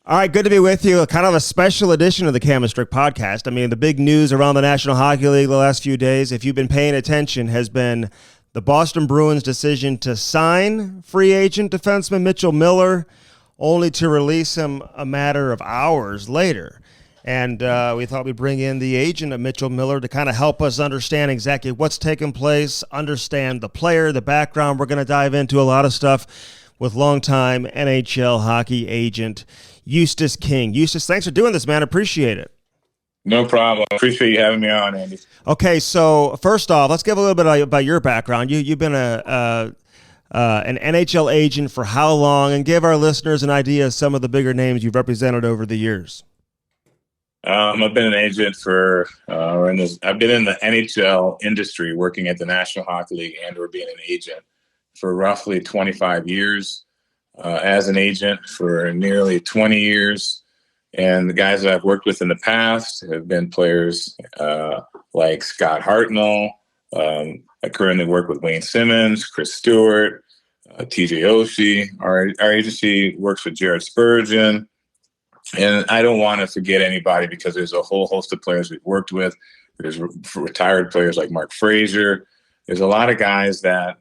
All right, good to be with you. Kind of a special edition of the Cam Strick Podcast. I mean, the big news around the National Hockey League the last few days, if you've been paying attention, has been the Boston Bruins' decision to sign free agent defenseman Mitchell Miller, only to release him a matter of hours later. And we thought we'd bring in the agent of Mitchell Miller to kind of help us understand exactly what's taken place, understand the player, the background. We're going to dive into a lot of stuff with longtime NHL hockey agent Eustace King. Eustace, thanks for doing this, man. Appreciate it. No problem. Appreciate you having me on, Andy. Okay, so first off, let's give a little bit about your background. You've been an NHL agent for how long, and give our listeners an idea of some of the bigger names you've represented over the years. I've been an agent for, I've been in the NHL industry working at the National Hockey League and/or being an agent for roughly 25 years. As an agent for nearly 20 years. And the guys that I've worked with in the past have been players like Scott Hartnell. I currently work with Wayne Simmons, Chris Stewart, TJ Oshie. Our agency works with Jared Spurgeon. And I don't want to forget anybody because there's a whole host of players we've worked with. There's retired players like Mark Frazier. There's a lot of guys that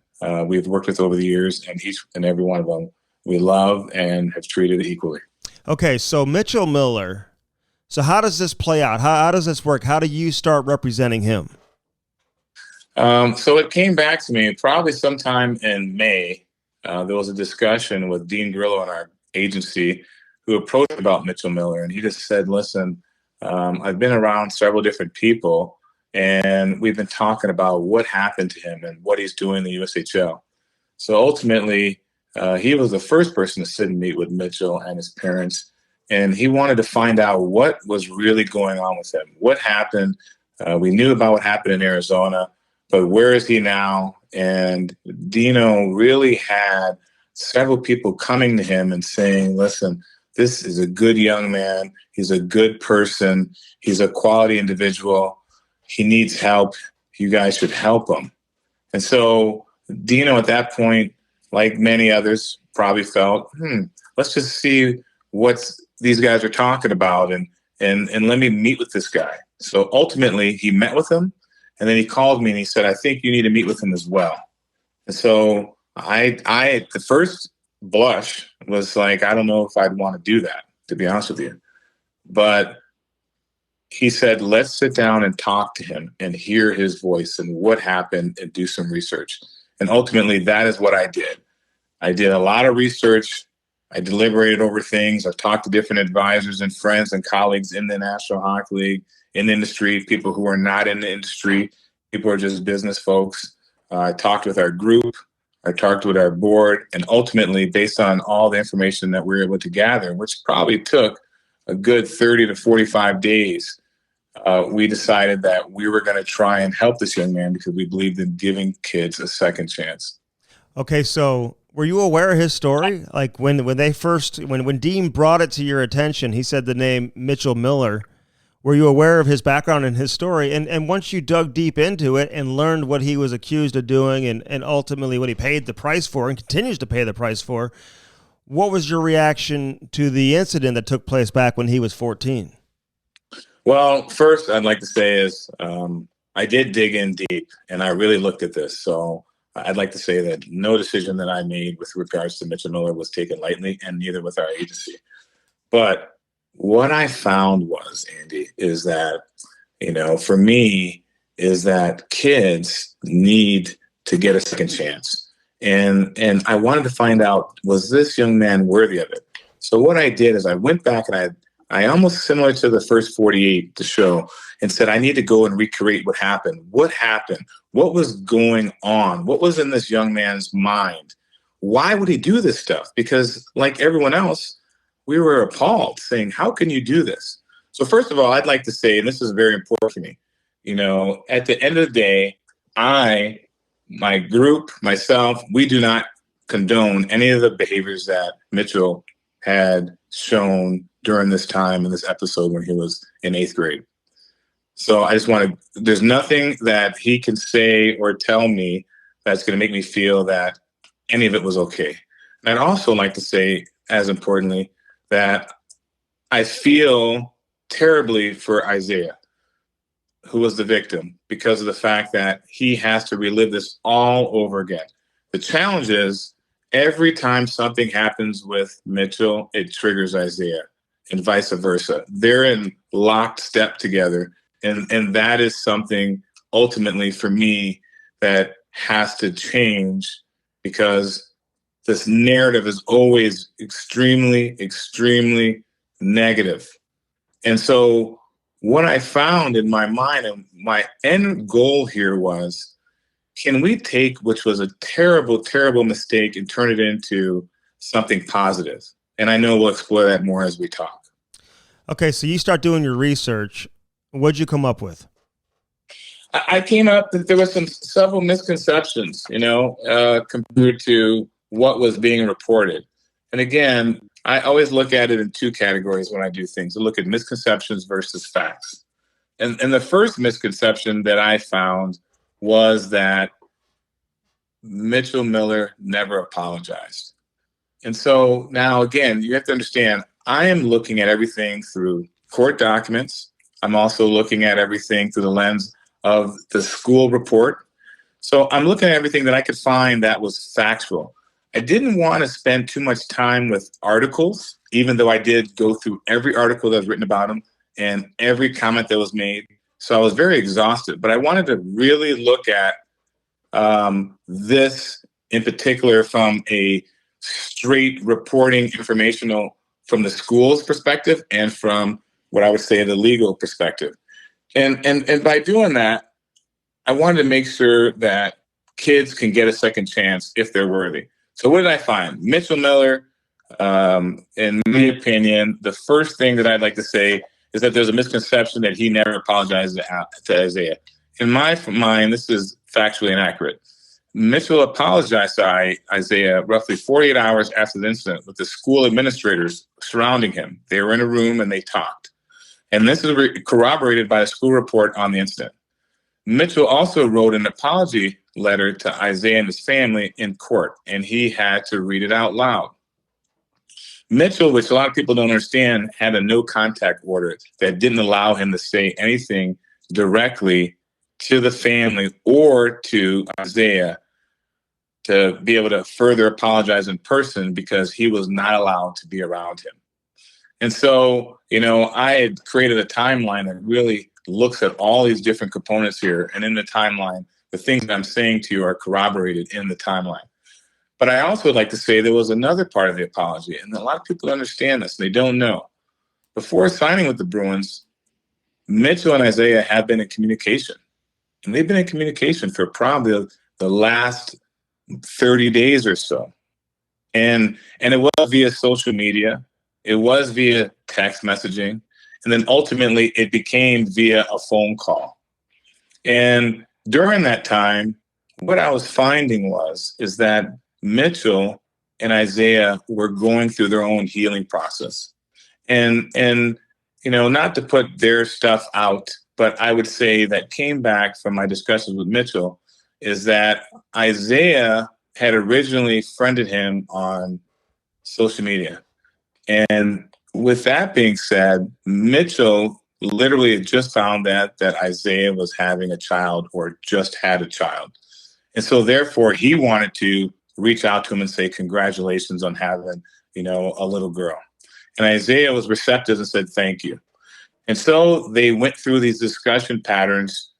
we've worked with over the years, and each and every one of them we love and have treated equally. Okay, so Mitchell Miller. So how does this play out? How does this work? How do you start representing him? So it came back to me probably sometime in May. There was a discussion with Dean Grillo in our agency who approached about Mitchell Miller, and he just said, listen, I've been around several different people, and we've been talking about what happened to him and what he's doing in the USHL. So ultimately, he was the first person to sit and meet with Mitchell and his parents, and he wanted to find out what was really going on with him. What happened? We knew about what happened in Arizona, but where is he now? And Dino really had several people coming to him and saying, listen, this is a good young man. He's a good person. He's a quality individual. He needs help. You guys should help him. And so Dino at that point, like many others, probably felt, let's just see what these guys are talking about and let me meet with this guy. So ultimately, he met with him, and then he called me and he said, I think you need to meet with him as well. And so I the first blush was like, I don't know if I'd want to do that, to be honest with you. But he said, let's sit down and talk to him and hear his voice and what happened and do some research. And ultimately, that is what I did. I did a lot of research. I deliberated over things. I talked to different advisors and friends and colleagues in the National Hockey League, in the industry, people who are not in the industry, people who are just business folks. I talked with our group. I talked with our board. And ultimately, based on all the information that we were able to gather, which probably took a good 30 to 45 days, we decided that we were going to try and help this young man because we believed in giving kids a second chance. Okay, so were you aware of his story? Like when Dean brought it to your attention, he said the name Mitchell Miller. Were you aware of his background and his story? And once you dug deep into it and learned what he was accused of doing and ultimately what he paid the price for and continues to pay the price for, what was your reaction to the incident that took place back when he was 14? Well, first I'd like to say is I did dig in deep and I really looked at this. So I'd like to say that no decision that I made with regards to Mitchell Miller was taken lightly, and neither with our agency. But what I found was, Andy, is that, for me, is that kids need to get a second chance. And I wanted to find out, was this young man worthy of it? So what I did is I went back and I almost similar to the first 48, the show, and said, I need to go and recreate what happened. What happened? What was going on? What was in this young man's mind? Why would he do this stuff? Because like everyone else, we were appalled, saying, how can you do this? So first of all, I'd like to say, and this is very important for me, at the end of the day, my group, myself, we do not condone any of the behaviors that Mitchell had shown during this time in this episode when he was in 8th grade. So I just there's nothing that he can say or tell me that's going to make me feel that any of it was okay. And I'd also like to say, as importantly, that I feel terribly for Isaiah, who was the victim, because of the fact that he has to relive this all over again. The challenge is every time something happens with Mitchell, it triggers Isaiah and vice versa. They're in locked step together. And that is something ultimately for me that has to change, because this narrative is always extremely, extremely negative. And so what I found in my mind, and my end goal here was, can we take, which was a terrible, terrible mistake, and turn it into something positive? And I know we'll explore that more as we talk. Okay, so you start doing your research. What'd you come up with? I came up that there was several misconceptions, compared to what was being reported. And again, I always look at it in two categories when I do things. I look at misconceptions versus facts. And the first misconception that I found was that Mitchell Miller never apologized. And so now, again, you have to understand, I am looking at everything through court documents. I'm also looking at everything through the lens of the school report. So I'm looking at everything that I could find that was factual. I didn't want to spend too much time with articles, even though I did go through every article that was written about him and every comment that was made. So I was very exhausted, but I wanted to really look at this in particular from a straight reporting informational from the school's perspective and from what I would say the legal perspective. And by doing that, I wanted to make sure that kids can get a second chance if they're worthy. So what did I find? Mitchell Miller, in my opinion, the first thing that I'd like to say is that there's a misconception that he never apologized to Isaiah. In my mind, this is factually inaccurate. Mitchell apologized to Isaiah roughly 48 hours after the incident with the school administrators surrounding him. They were in a room and they talked. And this is corroborated by a school report on the incident. Mitchell also wrote an apology letter to Isaiah and his family in court, and he had to read it out loud. Mitchell, which a lot of people don't understand, had a no contact order that didn't allow him to say anything directly to the family or to Isaiah to be able to further apologize in person, because he was not allowed to be around him. And so, I had created a timeline that really looks at all these different components here. And in the timeline, the things that I'm saying to you are corroborated in the timeline. But I also would like to say there was another part of the apology, and a lot of people understand this, and they don't know. Before signing with the Bruins, Mitchell and Isaiah have been in communication. And they've been in communication for probably the last 30 days or so. And it was via social media. It was via text messaging. And then ultimately it became via a phone call. And during that time, what I was finding is that Mitchell and Isaiah were going through their own healing process. And not to put their stuff out, but I would say that came back from my discussions with Mitchell is that Isaiah had originally friended him on social media. And with that being said, Mitchell literally had just found that Isaiah was having a child or just had a child. And so therefore he wanted to reach out to him and say, congratulations on having, a little girl. And Isaiah was receptive and said, thank you. And so they went through these discussion patterns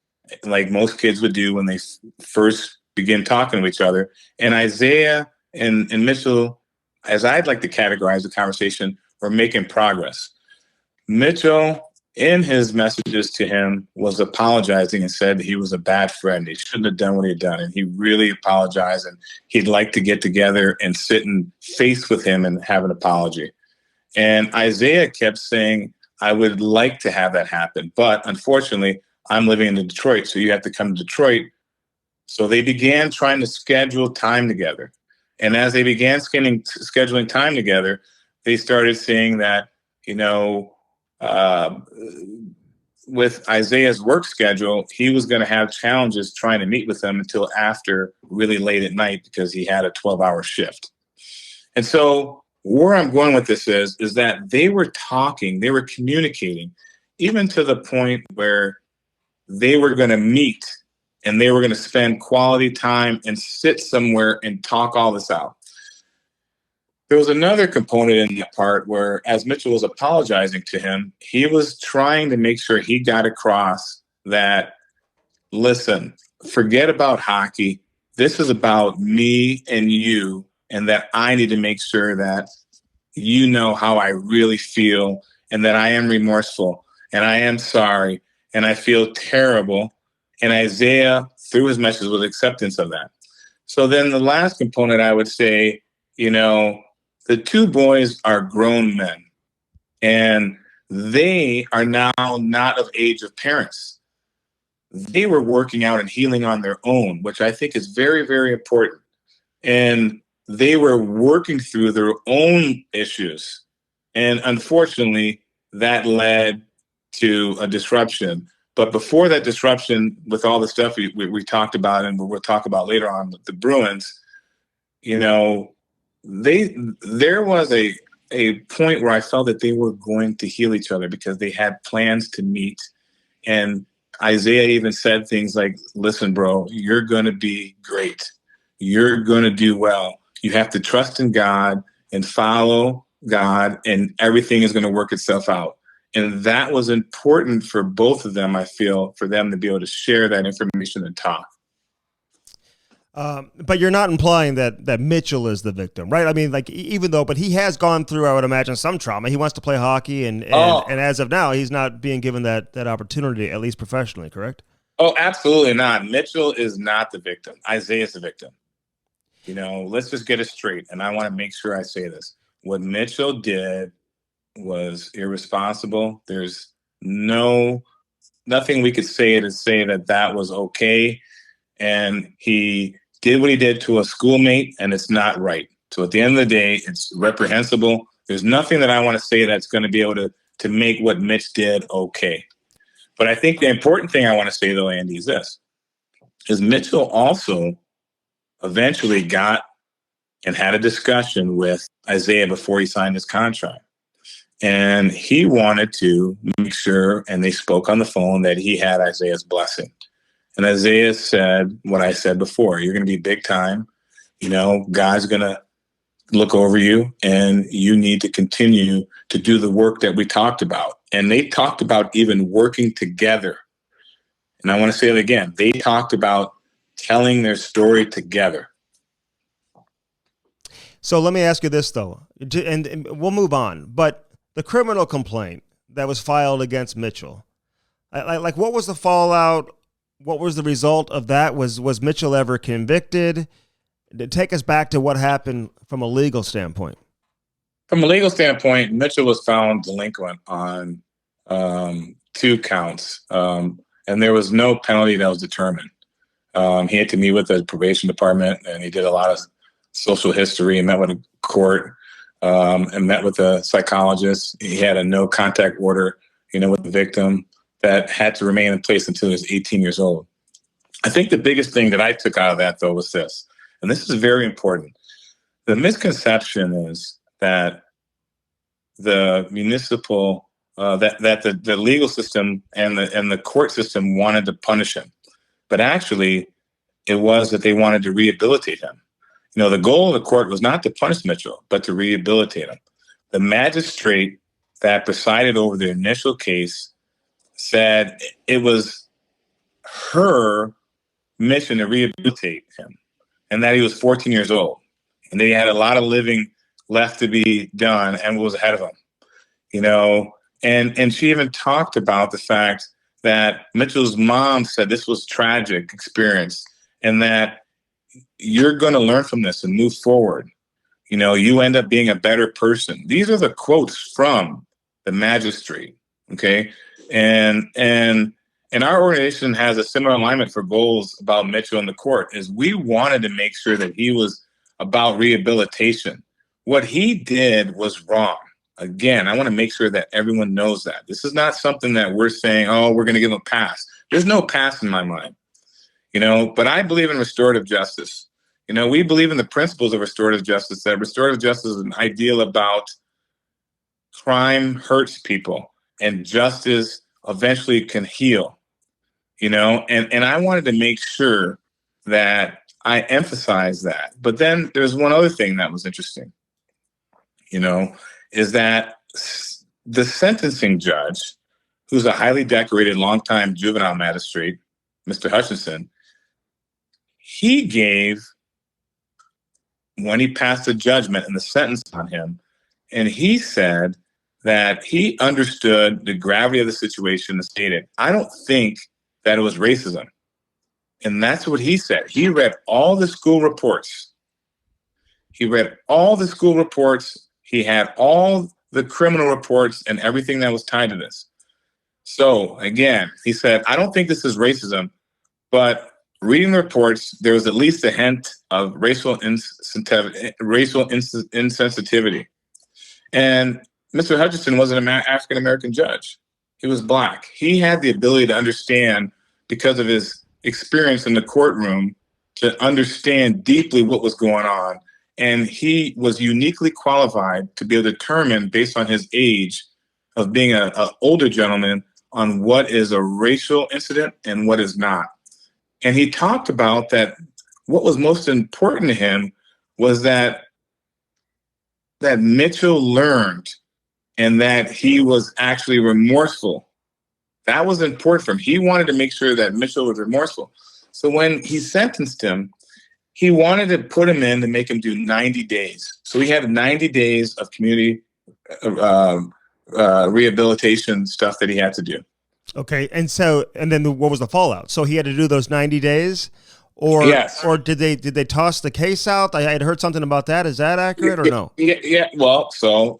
like most kids would do when they first begin talking to each other. And Isaiah and Mitchell, as I'd like to categorize the conversation, were making progress. Mitchell, in his messages to him, was apologizing and said he was a bad friend. He shouldn't have done what he had done. And he really apologized. And he'd like to get together and sit in face with him and have an apology. And Isaiah kept saying, I would like to have that happen. But unfortunately, I'm living in Detroit, so you have to come to Detroit. So they began trying to schedule time together. And as they began scheduling time together, they started seeing that, with Isaiah's work schedule, he was going to have challenges trying to meet with them until after really late at night because he had a 12-hour shift. And so where I'm going with this is that they were talking, they were communicating, even to the point where they were going to meet and they were going to spend quality time and sit somewhere and talk all this out. There was another component in that part where, as Mitchell was apologizing to him, he was trying to make sure he got across that, listen, forget about hockey. This is about me and you, and that I need to make sure that you know how I really feel and that I am remorseful and I am sorry and I feel terrible. And Isaiah, through his message, was acceptance of that. So then the last component, I would say, the two boys are grown men and they are now not of age of parents. They were working out and healing on their own, which I think is very, very important. And they were working through their own issues. And unfortunately, that led to a disruption. But before that disruption, with all the stuff we talked about and we'll talk about later on with the Bruins, there was a point where I felt that they were going to heal each other because they had plans to meet. And Isaiah even said things like, listen, bro, you're going to be great. You're going to do well. You have to trust in God and follow God, and everything is going to work itself out. And that was important for both of them, I feel, for them to be able to share that information and talk. But you're not implying that Mitchell is the victim, right? I mean, like, but he has gone through, I would imagine, some trauma. He wants to play hockey, and as of now, he's not being given that opportunity, at least professionally, correct? Oh, absolutely not. Mitchell is not the victim. Isaiah is the victim. Let's just get it straight. And I want to make sure I say this. What Mitchell did was irresponsible. There's nothing we could say to say that was okay. And he did what he did to a schoolmate, and it's not right. So at the end of the day, it's reprehensible. There's nothing that I want to say that's going to be able to make what Mitch did okay. But I think the important thing I want to say, though, Andy, is this. Is Mitchell also eventually got and had a discussion with Isaiah before he signed his contract. And he wanted to make sure, and they spoke on the phone, that he had Isaiah's blessing. And Isaiah said what I said before, you're going to be big time. God's going to look over you, and you need to continue to do the work that we talked about. And they talked about even working together. And I want to say it again. They talked about telling their story together. So let me ask you this, though, and we'll move on. But the criminal complaint that was filed against Mitchell, like what was the fallout? What was the result of that? Was Mitchell ever convicted? Take us back to what happened from a legal standpoint. From a legal standpoint, Mitchell was found delinquent on 2 counts, and there was no penalty that was determined. He had to meet with the probation department, and he did a lot of social history and met with a court and met with a psychologist. He had a no contact order, with the victim that had to remain in place until he was 18 years old. I think the biggest thing that I took out of that, though, was this, and this is very important. The misconception is that the municipal, that the legal system and the court system wanted to punish him, but actually it was that they wanted to rehabilitate him. The goal of the court was not to punish Mitchell, but to rehabilitate him. The magistrate that presided over the initial case said it was her mission to rehabilitate him, and that he was 14 years old, and they had a lot of living left to be done and was ahead of him. And she even talked about the fact that Mitchell's mom said this was a tragic experience and that you're going to learn from this and move forward. You end up being a better person. These are the quotes from the magistrate. Okay. And our organization has a similar alignment for goals about Mitchell in the court is we wanted to make sure that he was about rehabilitation. What he did was wrong. Again, I want to make sure that everyone knows that. This is not something that we're saying, oh, we're going to give him a pass. There's no pass in my mind, but I believe in restorative justice. We believe in the principles of restorative justice, that restorative justice is an ideal about crime hurts people and justice eventually can heal, and I wanted to make sure that I emphasize that. But then there's one other thing that was interesting, is that the sentencing judge, who's a highly decorated longtime juvenile magistrate, Mr. Hutchinson, he gave, when he passed the judgment and the sentence on him, and he said that he understood the gravity of the situation and stated, I don't think that it was racism. And that's what he said. He read all the school reports. He had all the criminal reports and everything that was tied to this. So again, he said, I don't think this is racism, but reading the reports, there was at least a hint of racial insensitivity. And Mr. Hutchinson wasn't an African-American judge. He was Black. He had the ability to understand, because of his experience in the courtroom, to understand deeply what was going on. And he was uniquely qualified to be able to determine, based on his age of being an older gentleman, on what is a racial incident and what is not. And he talked about that what was most important to him was that Mitchell learned and that he was actually remorseful. That was important for him. He wanted to make sure that Mitchell was remorseful. So when he sentenced him, he wanted to put him in to make him do 90 days. So he had 90 days of community rehabilitation stuff that he had to do. Okay, and then what was the fallout? So he had to do those 90 days, or yes. Or did they toss the case out? I had heard something about that. Is that accurate or no? Yeah. Well, so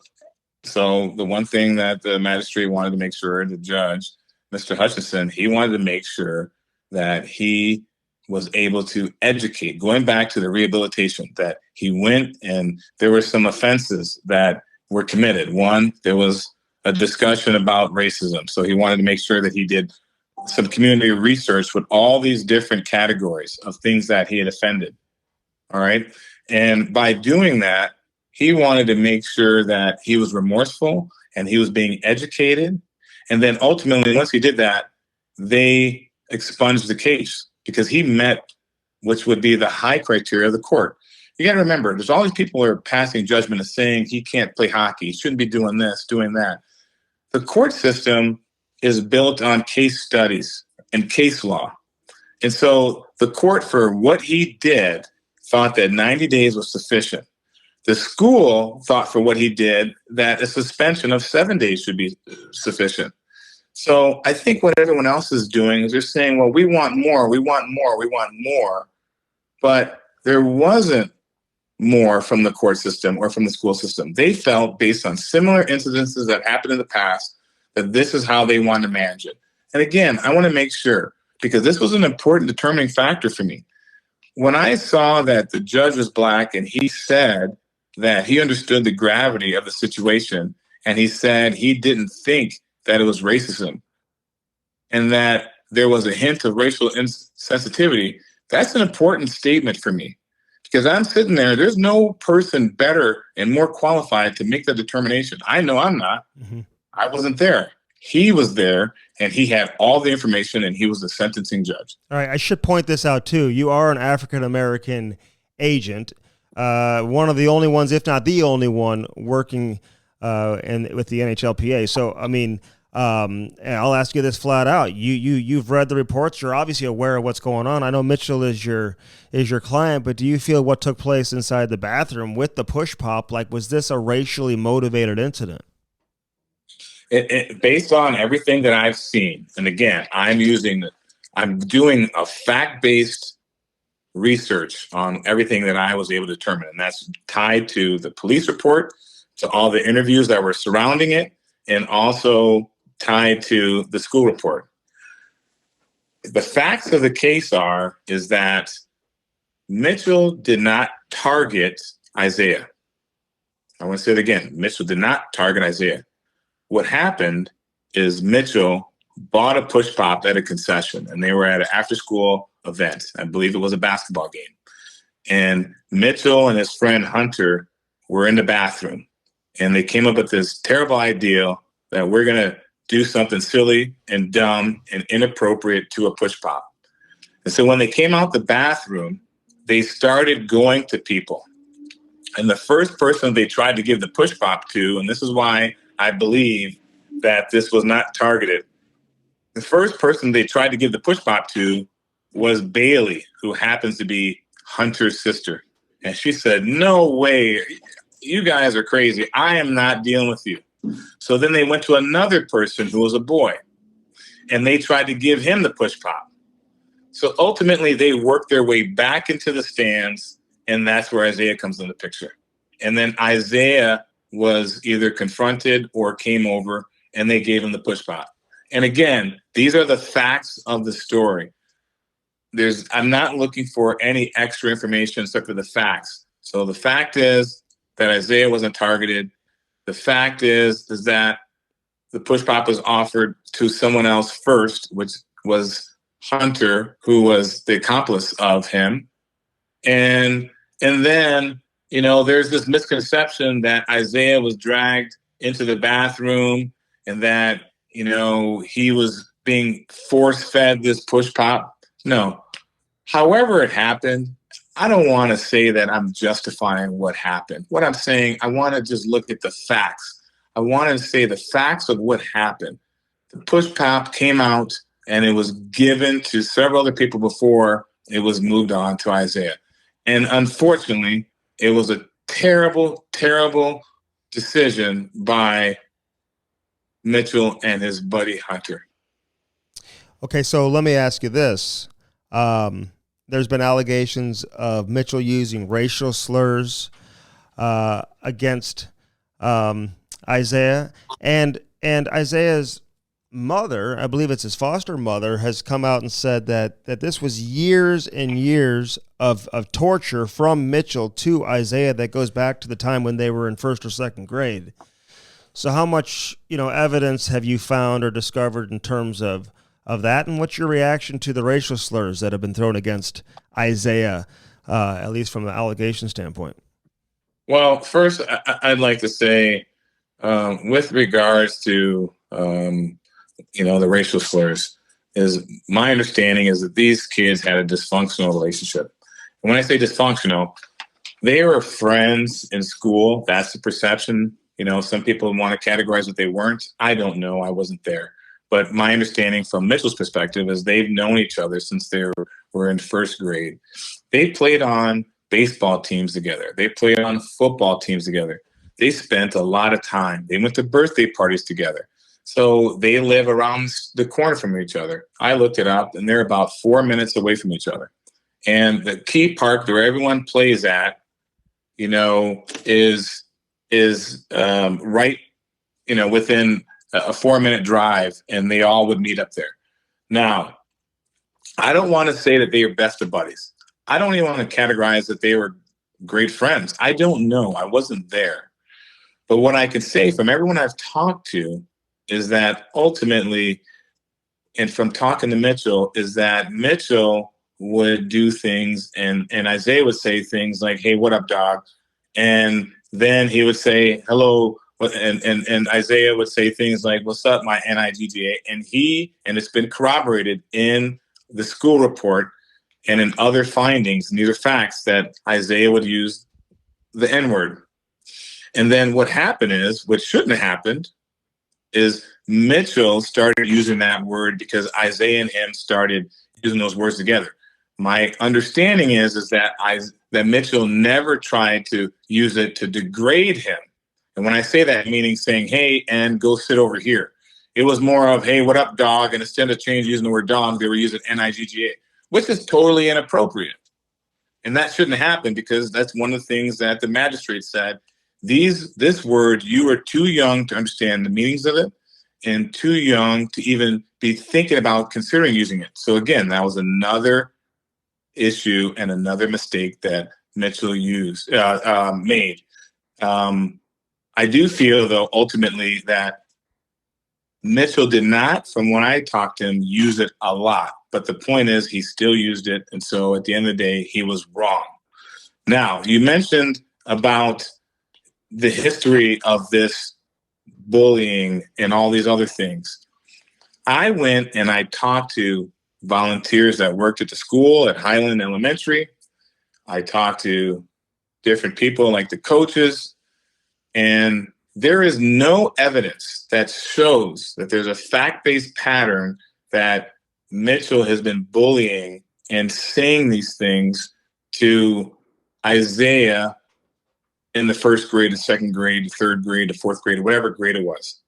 the one thing that the magistrate wanted to make sure, the judge, Mr. Hutchinson, he wanted to make sure that he was able to educate, going back to the rehabilitation, that he went and there were some offenses that were committed. One, there was a discussion about racism. So he wanted to make sure that he did some community research with all these different categories of things that he had offended. All right. And by doing that, he wanted to make sure that he was remorseful and he was being educated. And then ultimately, once he did that, they expunged the case because he met, which would be the high criteria of the court. You got to remember, there's all these people who are passing judgment and saying he can't play hockey, he shouldn't be doing this, doing that. The court system is built on case studies and case law. And so the court, for what he did, thought that 90 days was sufficient. The school thought, for what he did, that a suspension of 7 days should be sufficient. So I think what everyone else is doing is they're saying, well, we want more, we want more, we want more. But there wasn't more from the court system or from the school system. They felt, based on similar incidences that happened in the past, that this is how they want to manage it. And again, I want to make sure, because this was an important determining factor for me. When I saw that the judge was Black and he said that he understood the gravity of the situation, and he said he didn't think that it was racism and that there was a hint of racial insensitivity, that's an important statement for me. Because I'm sitting there, there's no person better and more qualified to make that determination. I know I'm not. Mm-hmm. I wasn't there. He was there, and he had all the information, and he was the sentencing judge. All right, I should point this out, too. You are an African-American agent, one of the only ones, if not the only one, working with the NHLPA. So, I mean, I'll ask you this flat out. You've read the reports. You're obviously aware of what's going on. I know Mitchell is your client, but do you feel what took place inside the bathroom with the push pop, like, was this a racially motivated incident? Based on everything that I've seen, and again, I'm doing a fact-based research on everything that I was able to determine, and that's tied to the police report, to all the interviews that were surrounding it, and also tied to the school report. The facts of the case is that Mitchell did not target Isaiah. I want to say it again. Mitchell did not target Isaiah. What happened is Mitchell bought a push pop at a concession, and they were at an after-school event. I believe it was a basketball game. And Mitchell and his friend Hunter were in the bathroom, and they came up with this terrible idea that we're going to do something silly and dumb and inappropriate to a push pop. And so when they came out the bathroom, they started going to people. And the first person they tried to give the push pop to, and this is why I believe that this was not targeted, the first person they tried to give the push pop to was Bailey, who happens to be Hunter's sister. And she said, "No way, you guys are crazy. I am not dealing with you." So then they went to another person who was a boy, and they tried to give him the push pop. So ultimately, they worked their way back into the stands, and that's where Isaiah comes in the picture. And then Isaiah was either confronted or came over, and they gave him the push pop. And again, these are the facts of the story. I'm not looking for any extra information except for the facts. So the fact is that Isaiah wasn't targeted. The fact is that the push pop was offered to someone else first, which was Hunter, who was the accomplice of him. And then, there's this misconception that Isaiah was dragged into the bathroom and that, he was being force-fed this push pop. No. However it happened, I don't want to say that I'm justifying what happened. What I'm saying, I want to just look at the facts. I want to say the facts of what happened. The push pop came out, and it was given to several other people before it was moved on to Isaiah. And unfortunately, it was a terrible, terrible decision by Mitchell and his buddy Hunter. Okay, so let me ask you this. There's been allegations of Mitchell using racial slurs against Isaiah. And Isaiah's mother, I believe it's his foster mother, has come out and said that this was years and years of torture from Mitchell to Isaiah that goes back to the time when they were in first or second grade. So how much, evidence have you found or discovered in terms of that? And what's your reaction to the racial slurs that have been thrown against Isaiah, at least from the allegation standpoint? Well, first, I'd like to say, with regards to, the racial slurs, is my understanding is that these kids had a dysfunctional relationship. And when I say dysfunctional, they were friends in school. That's the perception. Some people want to categorize what they weren't. I don't know. I wasn't there. But my understanding from Mitchell's perspective is they've known each other since they were in first grade. They played on baseball teams together. They played on football teams together. They spent a lot of time. They went to birthday parties together. So they live around the corner from each other. I looked it up, and they're about 4 minutes away from each other. And the key park where everyone plays at, is right, within a 4-minute drive, and they all would meet up there. Now, I don't want to say that they are best of buddies. I don't even want to categorize that they were great friends. I don't know. I wasn't there. But what I can say from everyone I've talked to is that ultimately, and from talking to Mitchell, is that Mitchell would do things and Isaiah would say things like, "Hey, what up, dog?" And then he would say, "Hello." And Isaiah would say things like, "What's up, my NIGGA?" And it's been corroborated in the school report and in other findings, and these are facts, that Isaiah would use the N-word. And then what happened is, what shouldn't have happened, is Mitchell started using that word because Isaiah and him started using those words together. My understanding is that Mitchell never tried to use it to degrade him. And when I say that, meaning saying, "Hey, and go sit over here." It was more of, "Hey, what up, dog?" And instead of using the word dog, they were using NIGGA, which is totally inappropriate. And that shouldn't happen, because that's one of the things that the magistrate said. This word, you are too young to understand the meanings of it and too young to even be thinking about considering using it. So again, that was another issue and another mistake that Mitchell made. I do feel, though, ultimately that Mitchell did not, from when I talked to him, use it a lot. But the point is, he still used it. And so at the end of the day, he was wrong. Now, you mentioned about the history of this bullying and all these other things. I went and I talked to volunteers that worked at the school at Highland Elementary. I talked to different people like the coaches, and there is no evidence that shows that there's a fact-based pattern that Mitchell has been bullying and saying these things to Isaiah in the first grade, the second grade, the third grade, the fourth grade, whatever grade it was.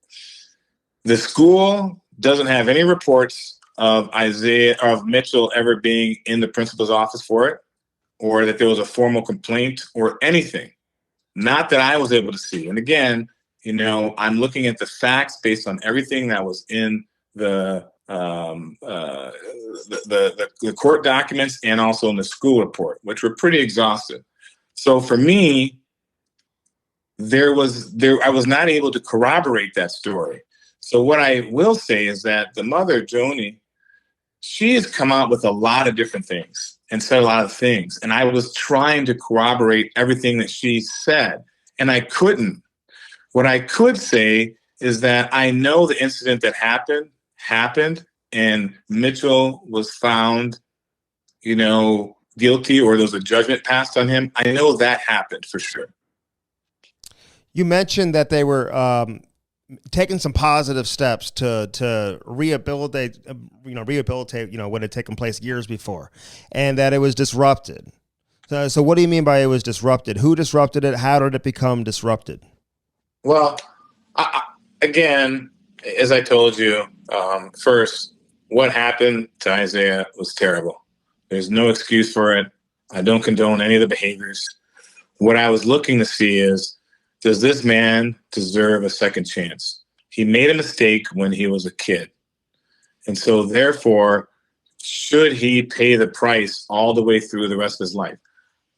The school doesn't have any reports of Mitchell ever being in the principal's office for it, or that there was a formal complaint or anything. Not that I was able to see. And again, I'm looking at the facts based on everything that was in the court documents and also in the school report, which were pretty exhaustive. So for me, I was not able to corroborate that story. So what I will say is that the mother, Joni, she has come out with a lot of different things and said a lot of things. And I was trying to corroborate everything that she said, and I couldn't. What I could say is that I know the incident that happened, and Mitchell was found, guilty, or there was a judgment passed on him. I know that happened for sure. You mentioned that they were taking some positive steps to rehabilitate, what had taken place years before, and that it was disrupted. So what do you mean by it was disrupted? Who disrupted it? How did it become disrupted? Well, again, as I told you, first, what happened to Isaiah was terrible. There's no excuse for it. I don't condone any of the behaviors. What I was looking to see is, does this man deserve a second chance? He made a mistake when he was a kid. And so therefore, should he pay the price all the way through the rest of his life?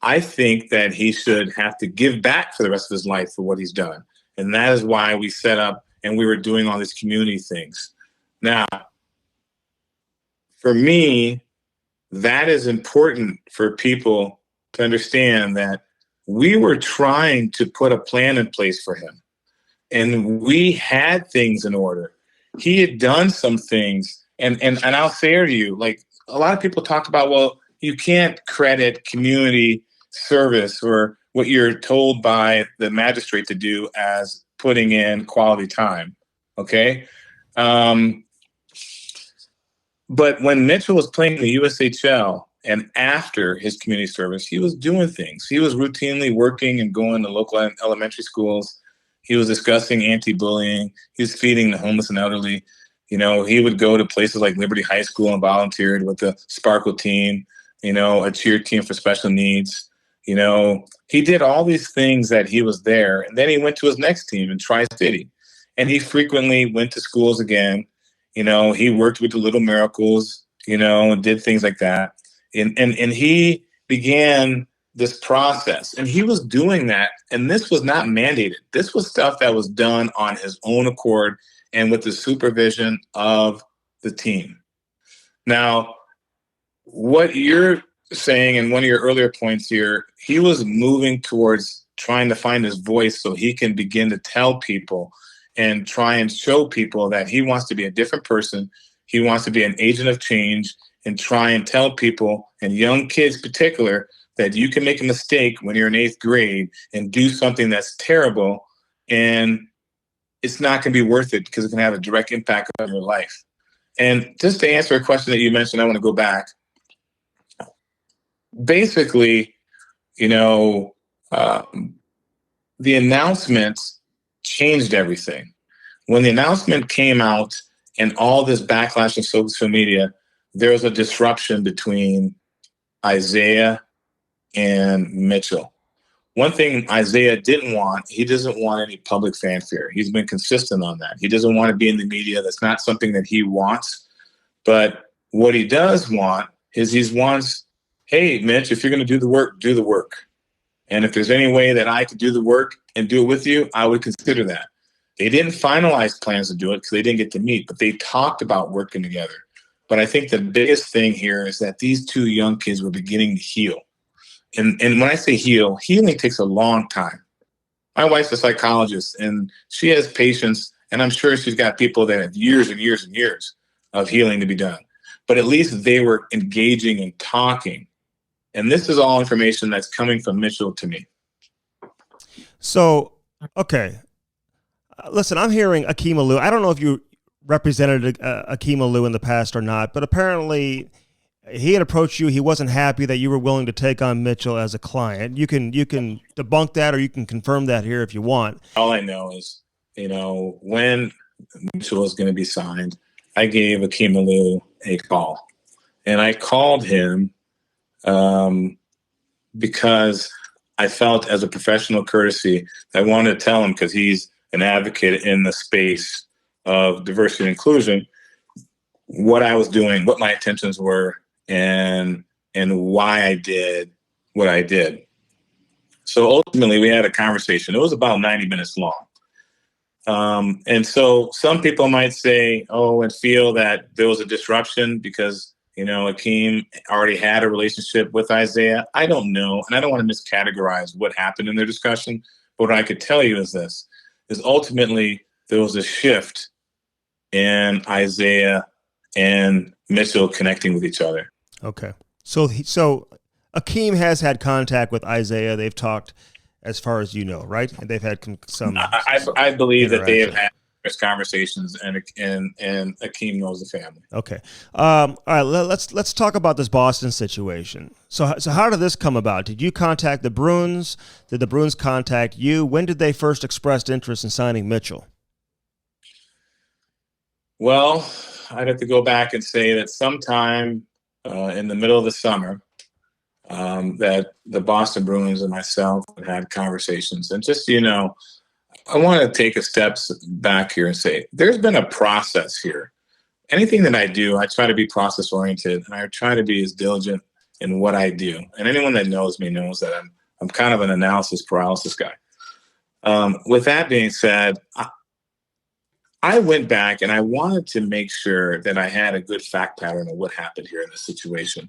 I think that he should have to give back for the rest of his life for what he's done. And that is why we set up and we were doing all these community things. Now, for me, that is important for people to understand that we were trying to put a plan in place for him. And we had things in order. He had done some things. And I'll say to you, like, a lot of people talk about, well, you can't credit community service or what you're told by the magistrate to do as putting in quality time. Okay. But when Mitchell was playing the USHL and after his community service, he was doing things. He was routinely working and going to local elementary schools. He was discussing anti-bullying. He was feeding the homeless and elderly. He would go to places like Liberty High School and volunteered with the Sparkle team, a cheer team for special needs. He did all these things that he was there. And then he went to his next team in Tri-City. And he frequently went to schools again. He worked with the Little Miracles, and did things like that. And he began this process. And he was doing that. And this was not mandated. This was stuff that was done on his own accord and with the supervision of the team. Now, what you're saying in one of your earlier points here, he was moving towards trying to find his voice so he can begin to tell people and try and show people that he wants to be a different person. He wants to be an agent of change and try and tell people, and young kids in particular, that you can make a mistake when you're in 8th grade and do something that's terrible, and it's not going to be worth it because it can have a direct impact on your life. And just to answer a question that you mentioned, I want to go back. Basically, the announcement changed everything. When the announcement came out and all this backlash in social media, there was a disruption between Isaiah and Mitchell. One thing Isaiah didn't want, he doesn't want any public fanfare. He's been consistent on that. He doesn't want to be in the media. That's not something that he wants. But what he does want is he wants, hey, Mitch, if you're going to do the work, do the work. And if there's any way that I could do the work and do it with you, I would consider that. They didn't finalize plans to do it because they didn't get to meet, but they talked about working together. But I think the biggest thing here is that these two young kids were beginning to heal. And when I say healing takes a long time. My wife's a psychologist, and she has patience, and I'm sure she's got people that have years and years and years of healing to be done. But at least they were engaging and talking. And this is all information that's coming from Mitchell to me. So, okay. Listen, I'm hearing Akeem Alou. I don't know if you represented Akeem Alou in the past or not, but apparently he had approached you. He wasn't happy that you were willing to take on Mitchell as a client. You can debunk that, or you can confirm that here if you want. All I know is, when Mitchell was going to be signed, I gave Akeem Alou a call. And I called him because I felt, as a professional courtesy, I wanted to tell him, because he's an advocate in the space of diversity and inclusion, what I was doing, what my intentions were, and why I did what I did. So ultimately, we had a conversation. It was about 90 minutes long. And so some people might say, and feel that there was a disruption because, Akeem already had a relationship with Isaiah. I don't know, and I don't want to miscategorize what happened in their discussion. But what I could tell you is this, is ultimately there was a shift in Isaiah and Mitchell connecting with each other. Okay. So Akeem has had contact with Isaiah. They've talked, as far as you know, right? And they've had some. I believe that they have had conversations, and Akeem knows the family. Okay. All right. Let's talk about this Boston situation. So how did this come about? Did you contact the Bruins? Did the Bruins contact you? When did they first express interest in signing Mitchell? Well, I'd have to go back and say that sometime in the middle of the summer, that the Boston Bruins and myself had conversations. And just, I want to take a step back here and say, there's been a process here. Anything that I do, I try to be process oriented, and I try to be as diligent in what I do. And anyone that knows me knows that I'm kind of an analysis paralysis guy. With that being said, I went back and I wanted to make sure that I had a good fact pattern of what happened here in this situation.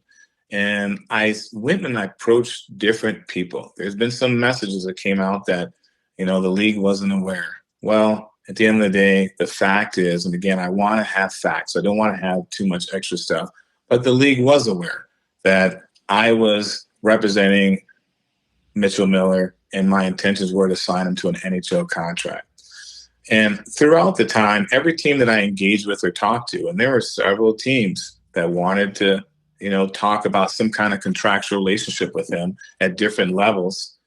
And I went and I approached different people. There's been some messages that came out that, the league wasn't aware. Well, at the end of the day, the fact is, and again, I want to have facts. I don't want to have too much extra stuff. But the league was aware that I was representing Mitchell Miller, and my intentions were to sign him to an NHL contract. And throughout the time, every team that I engaged with or talked to, and there were several teams that wanted to, talk about some kind of contractual relationship with him at different levels.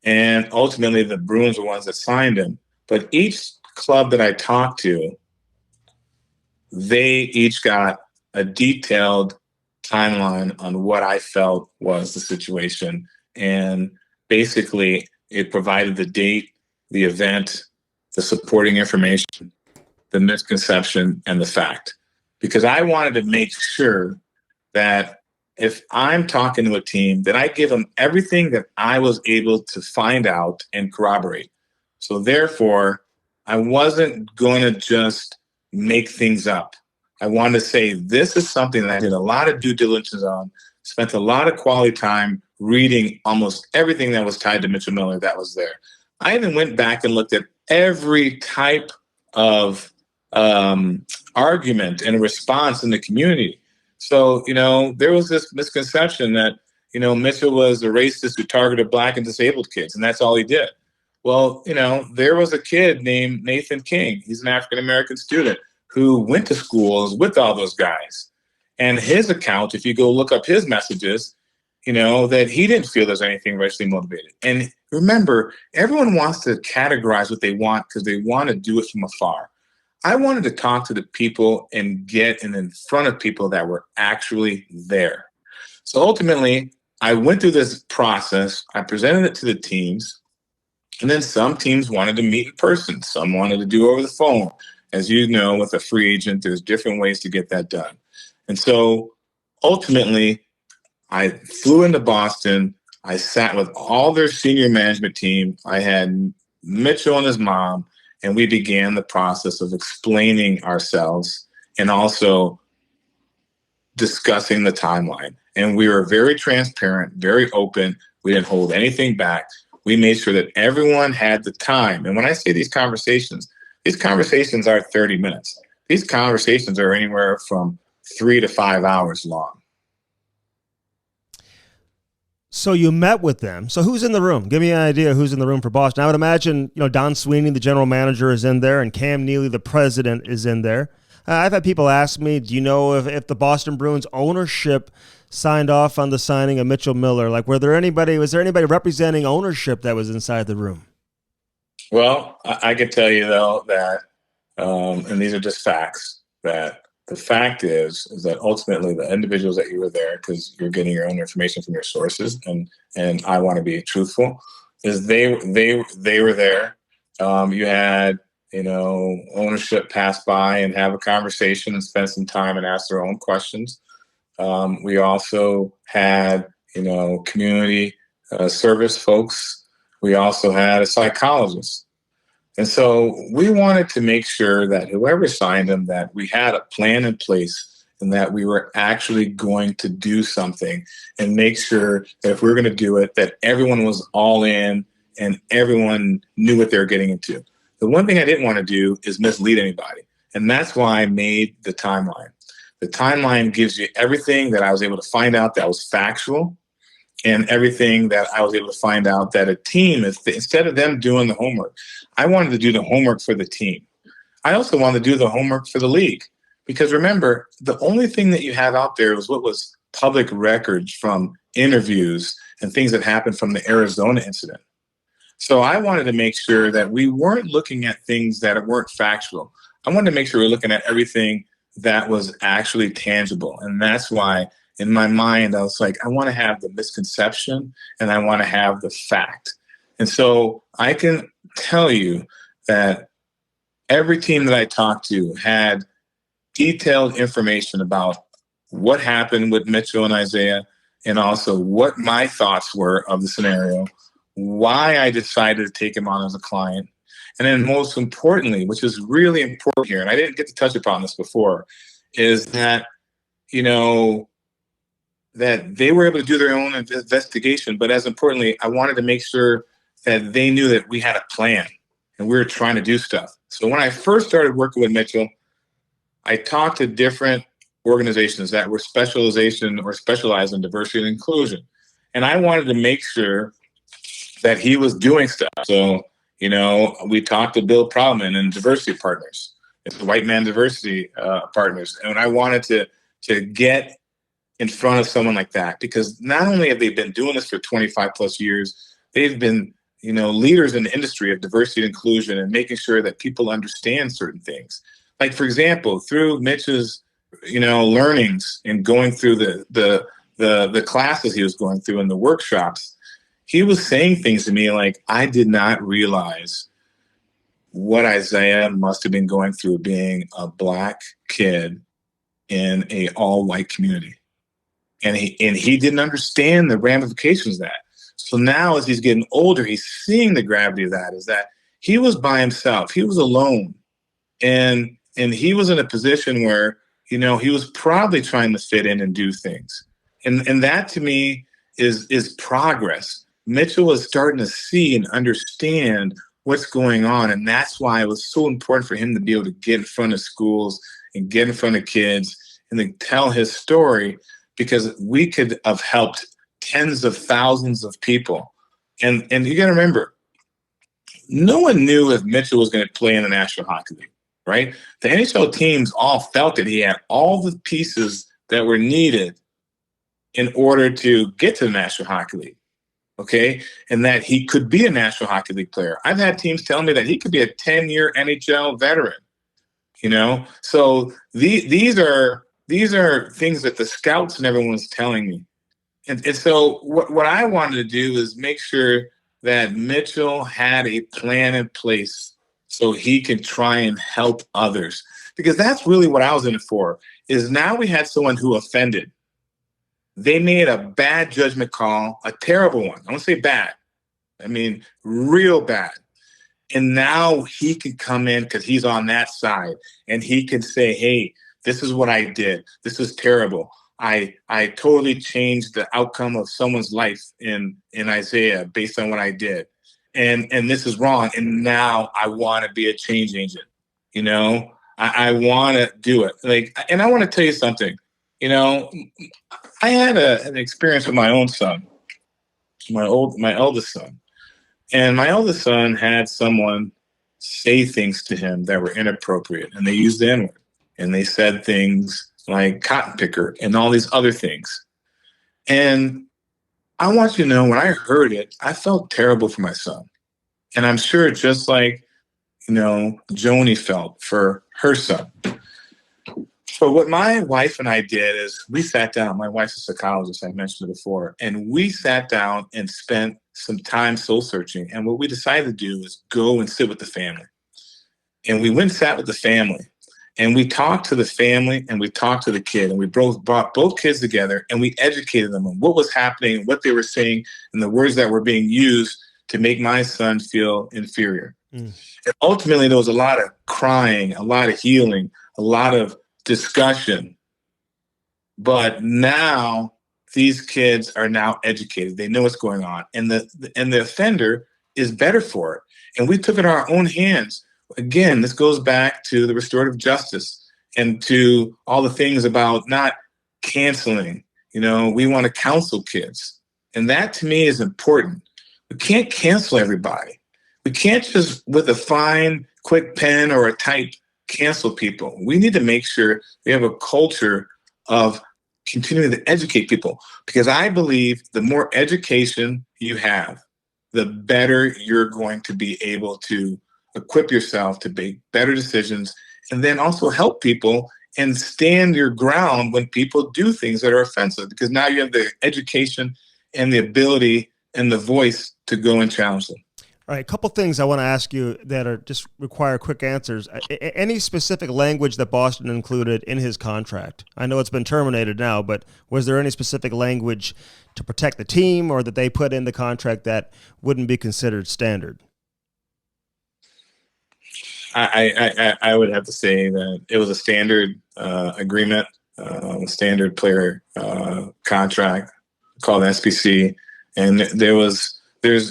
And ultimately, the Bruins were ones that signed him. But each club that I talked to, they each got a detailed timeline on what I felt was the situation. And basically, it provided the date, the event, the supporting information, the misconception, and the fact. Because I wanted to make sure that if I'm talking to a team, that I give them everything that I was able to find out and corroborate. So therefore, I wasn't going to just make things up. I wanted to say, this is something that I did a lot of due diligence on, spent a lot of quality time reading almost everything that was tied to Mitchell Miller that was there. I even went back and looked at every type of argument and response in the community. So, there was this misconception that, Mitchell was a racist who targeted Black and disabled kids, and that's all he did. Well, there was a kid named Nathan King. He's an African-American student who went to schools with all those guys. And his account, if you go look up his messages, that he didn't feel there's anything racially motivated. And remember, everyone wants to categorize what they want because they want to do it from afar. I wanted to talk to the people and get in front of people that were actually there. So ultimately, I went through this process. I presented it to the teams. And then some teams wanted to meet in person. Some wanted to do over the phone. As you know, with a free agent, there's different ways to get that done. And so ultimately, I flew into Boston. I sat with all their senior management team. I had Mitchell and his mom, and we began the process of explaining ourselves and also discussing the timeline. And we were very transparent, very open. We didn't hold anything back. We made sure that everyone had the time. And when I say these conversations are 30 minutes. These conversations are anywhere from 3 to 5 hours long. So you met with them. So who's in the room? Give me an idea who's in the room for Boston. I would imagine, Don Sweeney, the general manager, is in there, and Cam Neely, the president, is in there. I've had people ask me, do you know if the Boston Bruins ownership signed off on the signing of Mitchell Miller? Like, was there anybody representing ownership that was inside the room? Well, I can tell you, though, that, and these are just facts, that the fact is that ultimately the individuals that you were there, because you're getting your own information from your sources, and I want to be truthful, is they were there. You had, ownership pass by and have a conversation and spend some time and ask their own questions. We also had, community service folks. We also had a psychologist. And so we wanted to make sure that whoever signed them, that we had a plan in place and that we were actually going to do something and make sure that if we were going to do it, that everyone was all in and everyone knew what they were getting into. The one thing I didn't want to do is mislead anybody. And that's why I made the timeline. The timeline gives you everything that I was able to find out that was factual, and everything that I was able to find out that a team, instead of them doing the homework, I wanted to do the homework for the team. I also wanted to do the homework for the league. Because remember, the only thing that you have out there was what was public records from interviews and things that happened from the Arizona incident. So I wanted to make sure that we weren't looking at things that weren't factual. I wanted to make sure we were looking at everything that was actually tangible. And that's why in my mind, I was like, I want to have the misconception and I want to have the fact. And so I can tell you that every team that I talked to had detailed information about what happened with Mitchell and Isaiah, and also what my thoughts were of the scenario, why I decided to take him on as a client. And then most importantly, which is really important here, and I didn't get to touch upon this before, is that, that they were able to do their own investigation. But as importantly, I wanted to make sure that they knew that we had a plan and we were trying to do stuff. So when I first started working with Mitchell, I talked to different organizations that were specialized in diversity and inclusion. And I wanted to make sure that he was doing stuff. So, we talked to Bill Proudman and Diversity Partners. It's the White Man Diversity Partners. And I wanted to get in front of someone like that, because not only have they been doing this for 25 plus years, they've been, leaders in the industry of diversity and inclusion and making sure that people understand certain things. Like, for example, through Mitch's, learnings and going through the classes he was going through and the workshops, he was saying things to me like, I did not realize what Isaiah must have been going through being a Black kid in a all-white community. And he didn't understand the ramifications of that. So now as he's getting older, he's seeing the gravity of that, is that he was by himself. He was alone. And he was in a position where, he was probably trying to fit in and do things. And that to me is progress. Mitchell was starting to see and understand what's going on. And that's why it was so important for him to be able to get in front of schools and get in front of kids and then tell his story, because we could have helped tens of thousands of people. And you got to remember, no one knew if Mitchell was going to play in the National Hockey League, right? The NHL teams all felt that he had all the pieces that were needed in order to get to the National Hockey League, okay? And that he could be a National Hockey League player. I've had teams tell me that he could be a 10-year NHL veteran, So these are things that the scouts and everyone's telling me. And so what I wanted to do is make sure that Mitchell had a plan in place so he can try and help others. Because that's really what I was in it for, is now we had someone who offended. They made a bad judgment call, a terrible one. I don't say bad. I mean, real bad. And now he can come in because he's on that side and he can say, hey, this is what I did. This is terrible. I totally changed the outcome of someone's life in Isaiah based on what I did. And this is wrong. And now I want to be a change agent. You know, I want to do it. Like, and I want to tell you something. You know, I had an experience with my own son, my eldest son. And my eldest son had someone say things to him that were inappropriate, and they used the N-word. And they said things like cotton picker and all these other things. And I want you to know, when I heard it, I felt terrible for my son. And I'm sure just like, you know, Joni felt for her son. So what my wife and I did is we sat down. My wife's a psychologist, I mentioned it before. And we sat down and spent some time soul searching. And what we decided to do is go and sit with the family. And we went and sat with the family. And we talked to the family and we talked to the kid. And we brought both kids together and we educated them on what was happening, what they were saying, and the words that were being used to make my son feel inferior. And ultimately, there was a lot of crying, a lot of healing, a lot of discussion. But now these kids are now educated. They know what's going on. And the offender is better for it. And we took it in our own hands. Again, this goes back to the restorative justice and to all the things about not canceling. You know, we want to counsel kids. And that to me is important. We can't cancel everybody. We can't just with a fine, quick pen or a type cancel people. We need to make sure we have a culture of continuing to educate people, because I believe the more education you have, the better you're going to be able to equip yourself to make better decisions, and then also help people and stand your ground when people do things that are offensive, because now you have the education and the ability and the voice to go and challenge them. All right, a couple things I want to ask you that are just require quick answers. Any specific language that Boston included in his contract? I know it's been terminated now, but was there any specific language to protect the team or that they put in the contract that wouldn't be considered standard? I would have to say that it was a standard agreement, a standard player contract called SPC, and there's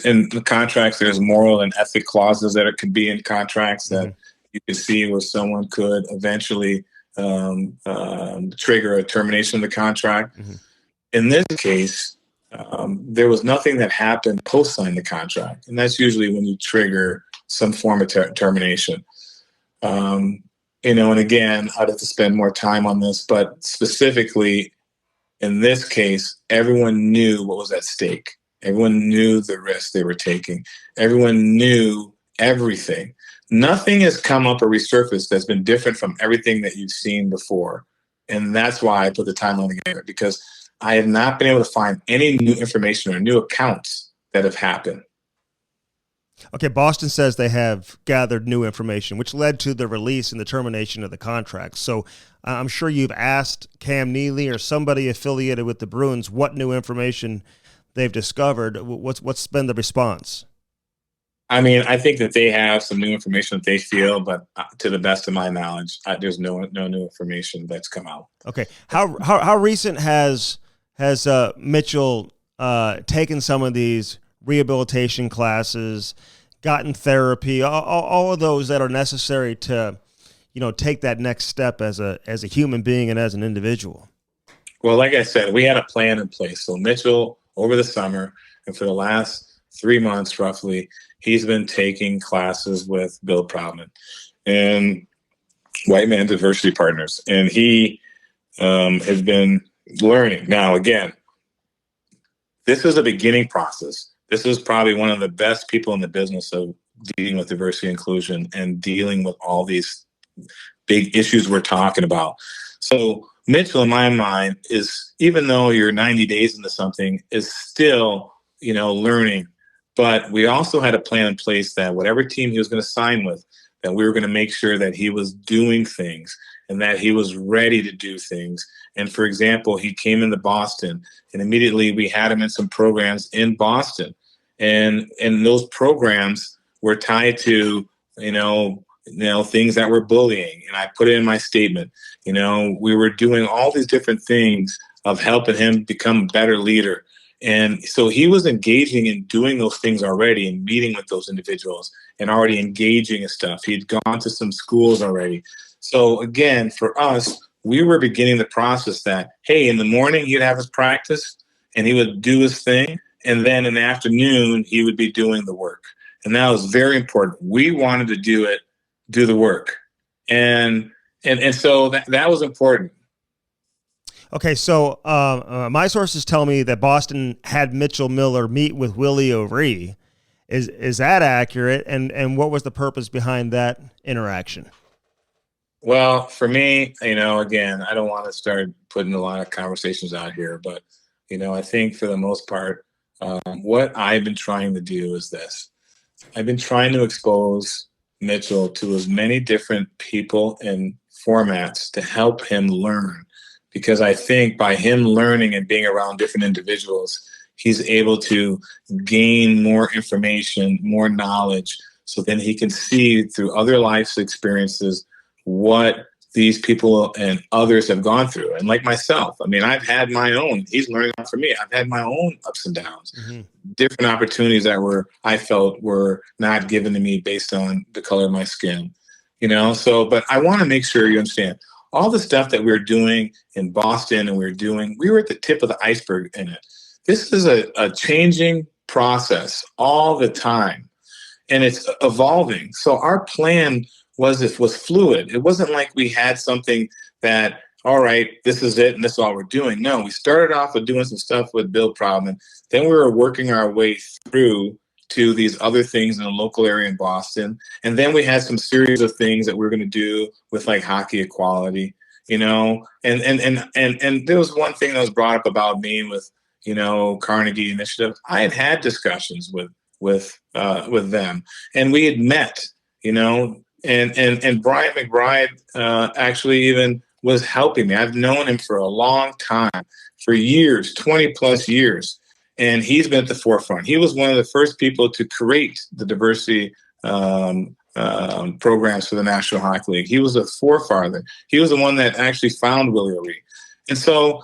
in the contracts, there's moral and ethic clauses that could be in contracts that you could see where someone could eventually trigger a termination of the contract. In this case, there was nothing that happened post-sign the contract, and that's usually when you trigger some form of termination. You know, and again, I'd have to spend more time on this, but specifically in this case, everyone knew what was at stake. Everyone knew the risk they were taking. Everyone knew everything. Nothing has come up or resurfaced that's been different from everything that you've seen before. And that's why I put the timeline together, because I have not been able to find any new information or new accounts that have happened. Okay, Boston says they have gathered new information, which led to the release and the termination of the contract. So I'm sure you've asked Cam Neely or somebody affiliated with the Bruins what new information they've discovered. What's been the response? I mean, I think that they have some new information that they feel, but to the best of my knowledge, there's no new information that's come out. Okay, how recent has Mitchell taken some of these rehabilitation classes, gotten therapy, all of those that are necessary to, you know, take that next step as a human being and as an individual? Well, like I said, we had a plan in place. So Mitchell, over the summer and for the last 3 months roughly, he's been taking classes with Bill Proudman and White Man Diversity Partners, and he has been learning. Now, again, this is a beginning process. This is probably one of the best people in the business of dealing with diversity and inclusion and dealing with all these big issues we're talking about. So Mitchell, in my mind, is, even though you're 90 days into something, is still, you know, learning. But we also had a plan in place that whatever team he was going to sign with, that we were going to make sure that he was doing things and that he was ready to do things. And for example, he came into Boston and immediately we had him in some programs in Boston. And those programs were tied to, you know, things that were bullying. And I put it in my statement, you know, we were doing all these different things of helping him become a better leader. And so he was engaging in doing those things already and meeting with those individuals and already engaging in stuff. He'd gone to some schools already. So again, for us, we were beginning the process that, hey, in the morning he'd have his practice and he would do his thing. And then in the afternoon, he would be doing the work. And that was very important. We wanted to do the work. And so that was important. Okay, so my sources tell me that Boston had Mitchell Miller meet with Willie O'Ree. Is that accurate? And what was the purpose behind that interaction? Well, for me, again, I don't want to start putting a lot of conversations out here, but, I think for the most part, what I've been trying to do is this. I've been trying to expose Mitchell to as many different people and formats to help him learn. Because I think by him learning and being around different individuals, he's able to gain more information, more knowledge, so then he can see through other life's experiences what these people and others have gone through. And like myself, I've had my own, he's learning from me. I've had my own ups and downs, different opportunities that I felt were not given to me based on the color of my skin, but I want to make sure you understand all the stuff that we're doing in Boston and we were at the tip of the iceberg in it. This is a changing process all the time, and it's evolving. So our plan was fluid. It wasn't like we had something that, all right, this is it and this is all we're doing. No, we started off with doing some stuff with Bill Proudman. Then we were working our way through to these other things in the local area in Boston. And then we had some series of things that we were going to do with like hockey equality, and there was one thing that was brought up about me with, Carnegie Initiative. I had discussions with them, and we had met, and Brian McBride actually even was helping me. I've known him for a long time, for years, 20 plus years. And he's been at the forefront. He was one of the first people to create the diversity programs for the National Hockey League. He was a forefather. He was the one that actually found Willie O'Ree. And so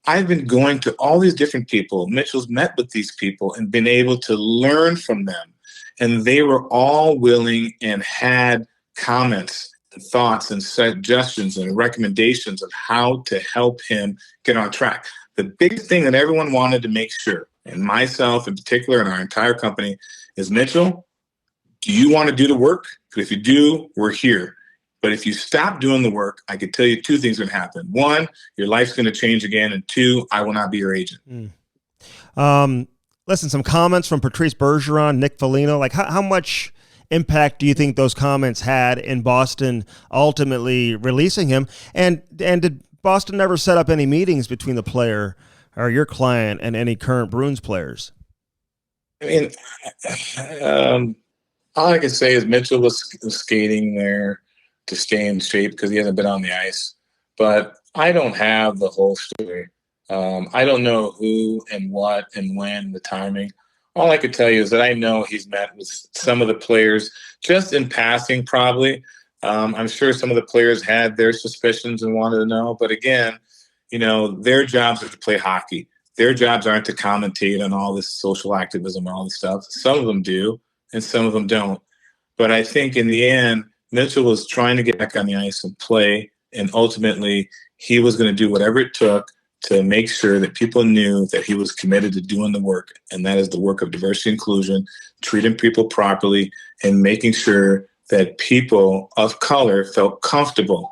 I've been going to all these different people. Mitchell's met with these people and been able to learn from them. And they were all willing and had comments and thoughts and suggestions and recommendations of how to help him get on track. The biggest thing that everyone wanted to make sure, and myself in particular and our entire company, is, Mitchell, do you want to do the work? Because if you do, we're here. But if you stop doing the work, I could tell you two things are going to happen. One, your life's going to change again. And two, I will not be your agent. Listen, some comments from Patrice Bergeron, Nick Foligno. Like, how much impact do you think those comments had in Boston ultimately releasing him? And did Boston never set up any meetings between the player or your client and any current Bruins players? All I can say is Mitchell was skating there to stay in shape because he hasn't been on the ice. But I don't have the whole story. I don't know who and what and when, the timing. All I could tell you is that I know he's met with some of the players just in passing, probably. I'm sure some of the players had their suspicions and wanted to know. But again, their jobs are to play hockey. Their jobs aren't to commentate on all this social activism and all this stuff. Some of them do, and some of them don't. But I think in the end, Mitchell was trying to get back on the ice and play. And ultimately, he was going to do whatever it took to make sure that people knew that he was committed to doing the work. And that is the work of diversity inclusion, treating people properly, and making sure that people of color felt comfortable,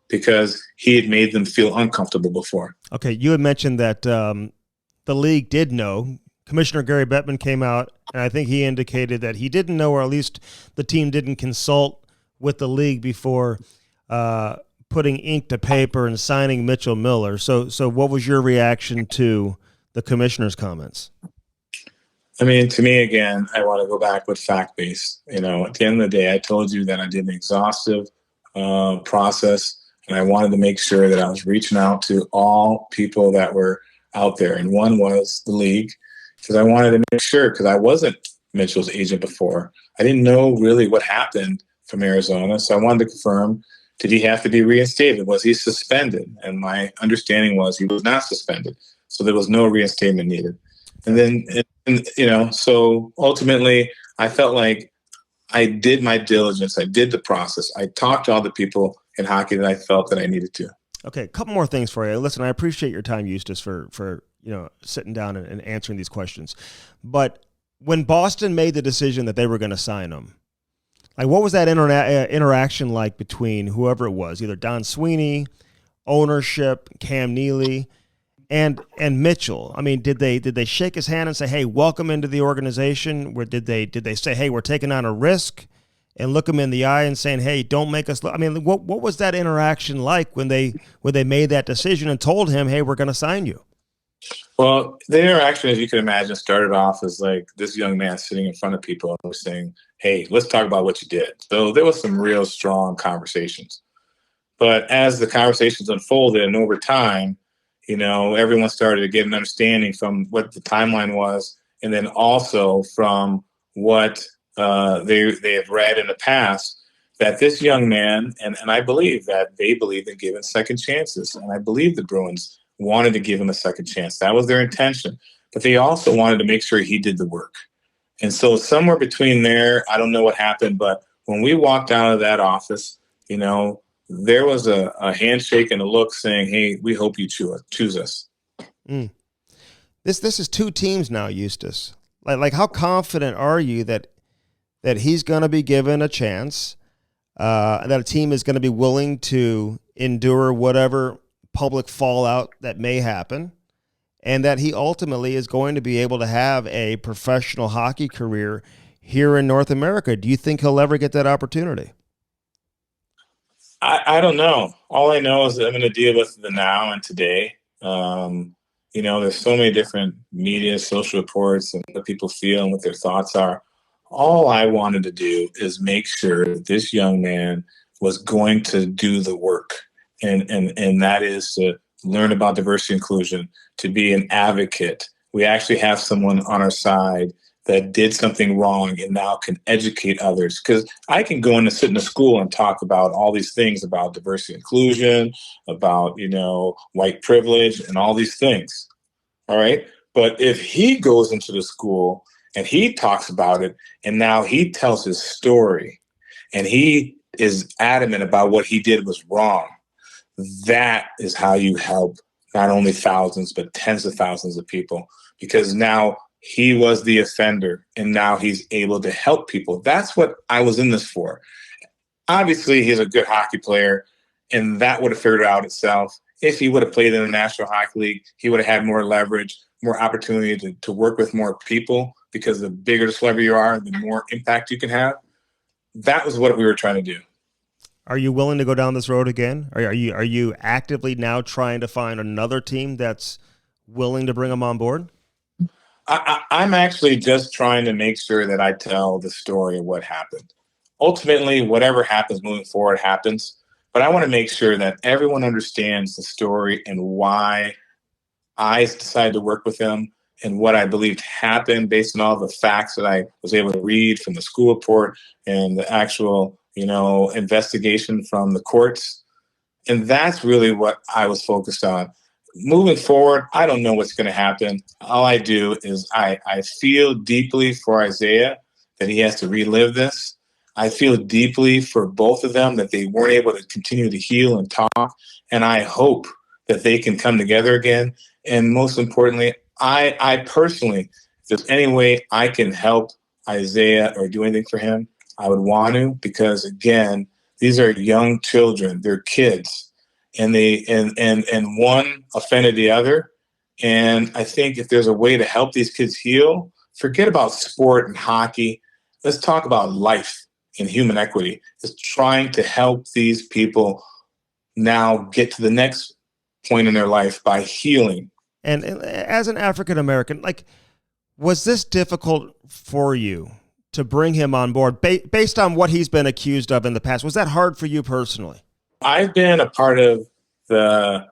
because he had made them feel uncomfortable before. Okay, you had mentioned that the league did know. Commissioner Gary Bettman came out, and I think he indicated that he didn't know, or at least the team didn't consult with the league before putting ink to paper and signing Mitchell Miller. So what was your reaction to the commissioner's comments? To me, again, I want to go back with fact-based. At the end of the day, I told you that I did an exhaustive process, and I wanted to make sure that I was reaching out to all people that were out there. And one was the league, because I wanted to make sure, because I wasn't Mitchell's agent before. I didn't know really what happened from Arizona, so I wanted to confirm. Did he have to be reinstated? Was he suspended? And my understanding was he was not suspended. So there was no reinstatement needed. And then, so ultimately I felt like I did my diligence. I did the process. I talked to all the people in hockey that I felt that I needed to. Okay, a couple more things for you. Listen, I appreciate your time, Eustace, for sitting down and answering these questions. But when Boston made the decision that they were going to sign him, like, what was that interaction like between whoever it was, either Don Sweeney, ownership, Cam Neely, and Mitchell? I mean, did they shake his hand and say, "Hey, welcome into the organization"? Or did they say, "Hey, we're taking on a risk," and look him in the eye and saying, "Hey, don't make us look"? I mean, what was that interaction like when they made that decision and told him, "Hey, we're going to sign you"? Well, the interaction, as you can imagine, started off as like this young man sitting in front of people and was saying, "Hey, let's talk about what you did." So there was some real strong conversations. But as the conversations unfolded and over time, everyone started to get an understanding from what the timeline was, and then also from what they have read in the past, that this young man, and I believe that they believe in giving second chances. And I believe the Bruins wanted to give him a second chance. That was their intention. But they also wanted to make sure he did the work. And so somewhere between there, I don't know what happened, but when we walked out of that office, there was a handshake and a look saying, "Hey, we hope you choose us." Mm. This is two teams now, Eustace. Like how confident are you that he's going to be given a chance, that a team is going to be willing to endure whatever public fallout that may happen, and that he ultimately is going to be able to have a professional hockey career here in North America? Do you think he'll ever get that opportunity? I don't know. All I know is that I'm going to deal with the now and today. There's so many different media, social reports, and what people feel and what their thoughts are. All I wanted to do is make sure that this young man was going to do the work. And that is to learn about diversity and inclusion, to be an advocate. We actually have someone on our side that did something wrong and now can educate others. Because I can go in and sit in a school and talk about all these things about diversity and inclusion, about, white privilege and all these things. All right. But if he goes into the school and he talks about it and now he tells his story and he is adamant about what he did was wrong, that is how you help not only thousands, but tens of thousands of people, because now he was the offender and now he's able to help people. That's what I was in this for. Obviously, he's a good hockey player, and that would have figured out itself. If he would have played in the National Hockey League, he would have had more leverage, more opportunity to work with more people, because the bigger the celebrity you are, the more impact you can have. That was what we were trying to do. Are you willing to go down this road again? Are you actively now trying to find another team that's willing to bring him on board? I'm actually just trying to make sure that I tell the story of what happened. Ultimately, whatever happens moving forward happens, but I want to make sure that everyone understands the story and why I decided to work with him and what I believed happened based on all the facts that I was able to read from the school report and the actual, investigation from the courts. And that's really what I was focused on. Moving forward, I don't know what's going to happen. All I do is I feel deeply for Isaiah that he has to relive this. I feel deeply for both of them that they weren't able to continue to heal and talk. And I hope that they can come together again. And most importantly, I personally, if there's any way I can help Isaiah or do anything for him, I would want to, because again, these are young children, they're kids. And one offended the other. And I think if there's a way to help these kids heal, forget about sport and hockey. Let's talk about life and human equity. It's trying to help these people now get to the next point in their life by healing. And as an African American, was this difficult for you to bring him on board based on what he's been accused of in the past? Was that hard for you personally? I've been a part of the,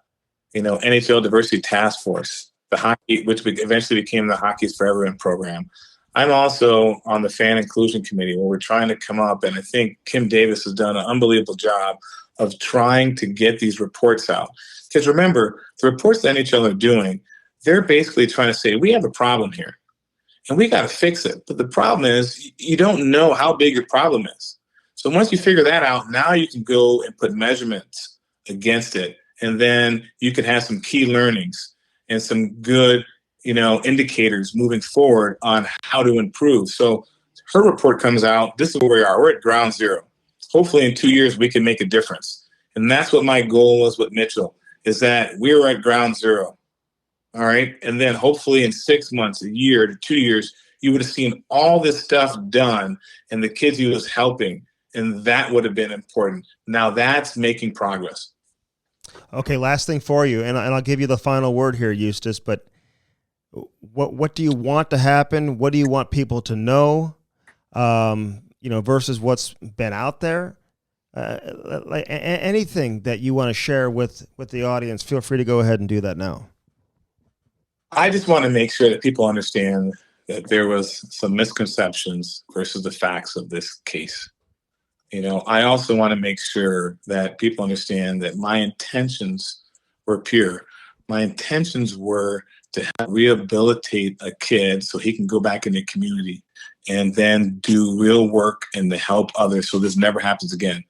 NHL Diversity Task Force, the hockey, which eventually became the Hockey's Forever program. I'm also on the Fan Inclusion Committee, where we're trying to come up, and I think Kim Davis has done an unbelievable job of trying to get these reports out. Because remember, the reports the NHL are doing, they're basically trying to say, we have a problem here and we got to fix it. But the problem is you don't know how big your problem is. So once you figure that out, now you can go and put measurements against it. And then you can have some key learnings and some good, indicators moving forward on how to improve. So her report comes out. This is where we are. We're at ground zero. Hopefully in 2 years, we can make a difference. And that's what my goal was with Mitchell, is that we were at ground zero. All right. And then hopefully in 6 months, a year to 2 years, you would have seen all this stuff done and the kids he was helping. And that would have been important. Now that's making progress. Okay, last thing for you, and I'll give you the final word here, Eustace, but what do you want to happen? What do you want people to know, versus what's been out there? Like anything that you want to share with the audience, feel free to go ahead and do that now. I just want to make sure that people understand that there was some misconceptions versus the facts of this case. I also want to make sure that people understand that my intentions were pure. My intentions were to rehabilitate a kid so he can go back in the community and then do real work and to help others so this never happens again.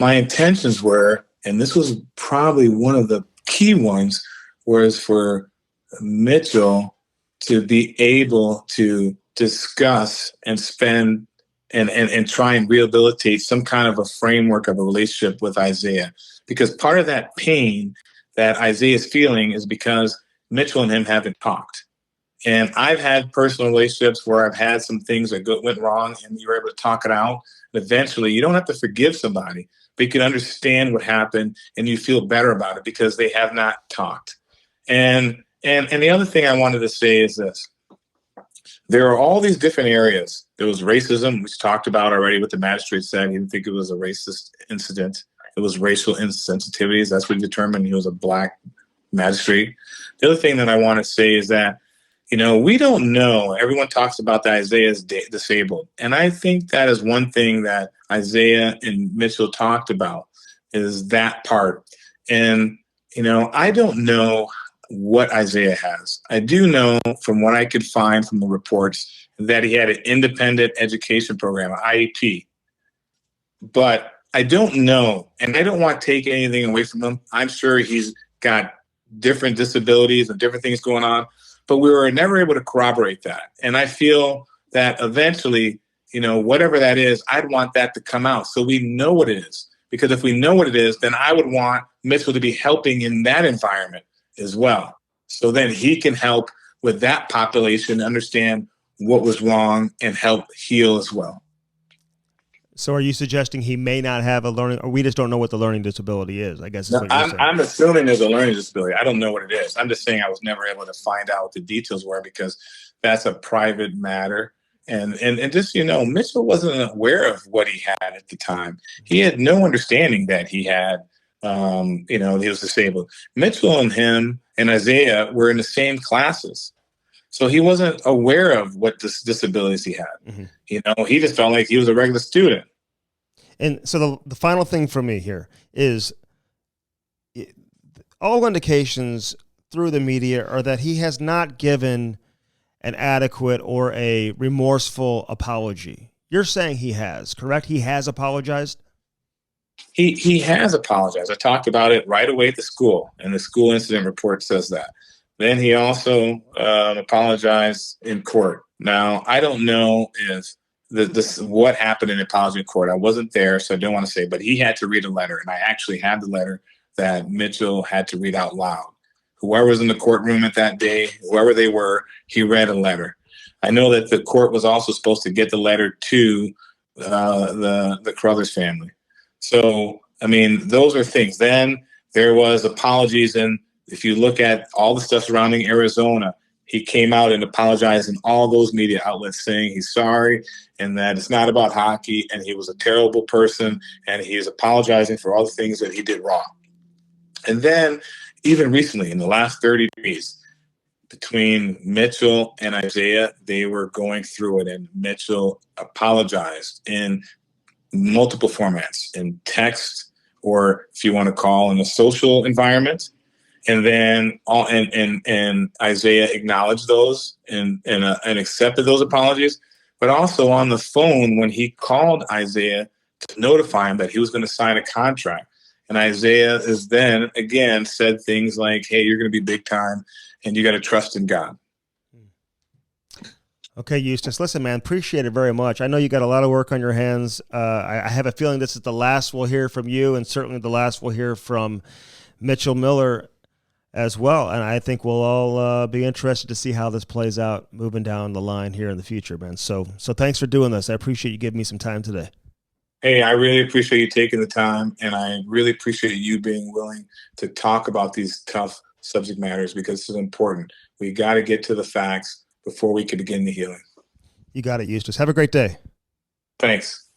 My intentions were, and this was probably one of the key ones, was for Mitchell to be able to discuss and spend and try and rehabilitate some kind of a framework of a relationship with Isaiah. Because part of that pain that Isaiah is feeling is because Mitchell and him haven't talked. And I've had personal relationships where I've had some things that went wrong and you were able to talk it out. And eventually, you don't have to forgive somebody, but you can understand what happened and you feel better about it because they have not talked. And the other thing I wanted to say is this. There are all these different areas. There was racism, which talked about already what the magistrate said. He didn't think it was a racist incident. It was racial insensitivities. That's what he determined. He was a black magistrate. The other thing that I want to say is that, we don't know. Everyone talks about that Isaiah is disabled. And I think that is one thing that Isaiah and Mitchell talked about is that part. And, I don't know what Isaiah has. I do know from what I could find from the reports that he had an independent education program, an IEP. But I don't know, and I don't want to take anything away from him. I'm sure he's got different disabilities and different things going on, but we were never able to corroborate that. And I feel that eventually, whatever that is, I'd want that to come out so we know what it is. Because if we know what it is, then I would want Mitchell to be helping in that environment as well. So then he can help with that population, understand what was wrong and help heal as well. So are you suggesting he may not have a learning, or we just don't know what the learning disability is? I guess is what you're saying. I'm assuming there's a learning disability. I don't know what it is. I'm just saying I was never able to find out what the details were because that's a private matter. And just, Mitchell wasn't aware of what he had at the time. He had no understanding that he had, he was disabled. Mitchell and him and Isaiah were in the same classes. So he wasn't aware of what disabilities he had. Mm-hmm. He just felt like he was a regular student. And so the final thing for me here is all indications through the media are that he has not given an adequate or a remorseful apology. You're saying he has, correct? He has apologized? He has apologized. I talked about it right away at the school, and the school incident report says that. Then he also apologized in court. Now, I don't know if what happened in the apology in court. I wasn't there, so I don't want to say, but he had to read a letter, and I actually have the letter that Mitchell had to read out loud. Whoever was in the courtroom at that day, whoever they were, he read a letter. I know that the court was also supposed to get the letter to the Crothers family. So, those are things. Then there was apologies, and if you look at all the stuff surrounding Arizona, he came out and apologized in all those media outlets saying he's sorry and that it's not about hockey and he was a terrible person and he's apologizing for all the things that he did wrong. And then even recently, in the last 30 days, between Mitchell and Isaiah, they were going through it, and Mitchell apologized in multiple formats, in text, or if you want to call in a social environment. And then and Isaiah acknowledged those and accepted those apologies, but also on the phone when he called Isaiah to notify him that he was going to sign a contract. And Isaiah is then again said things like, "Hey, you're going to be big time, and you got to trust in God." Okay, Eustace, listen, man, appreciate it very much. I know you got a lot of work on your hands. I have a feeling this is the last we'll hear from you, and certainly the last we'll hear from Mitchell Miller as well. And I think we'll all be interested to see how this plays out moving down the line here in the future, man. So thanks for doing this. I appreciate you giving me some time today. Hey, I really appreciate you taking the time, and I really appreciate you being willing to talk about these tough subject matters, because this is important. We got to get to the facts before we can begin the healing. You got it, Eustace. Have a great day. Thanks.